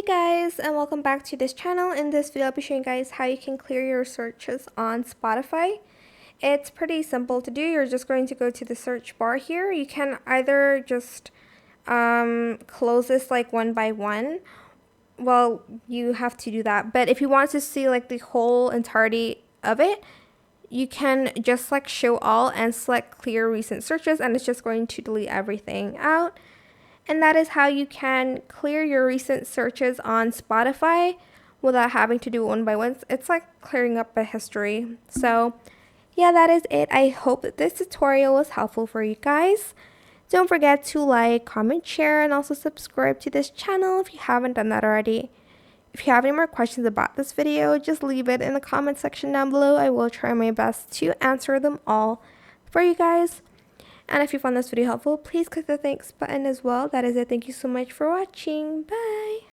Guys, and welcome back to this channel. In this video I'll be showing you guys how you can clear your searches on Spotify. It's pretty simple to do. You're just going to go to the search bar here. You can either just close this like one by one. Well, you have to do that, but if you want to see like the whole entirety of it, you can just select show all and select clear recent searches, and it's just going to delete everything out. And that is how you can clear your recent searches on Spotify without having to do it one by one. It's like clearing up a history. So yeah, that is it. I hope that this tutorial was helpful for you guys. Don't forget to like, comment, share, and also subscribe to this channel if you haven't done that already. If you have any more questions about this video, just leave it in the comment section down below. I will try my best to answer them all for you guys. And if you found this video helpful, please click the thanks button as well. That is it. Thank you so much for watching. Bye!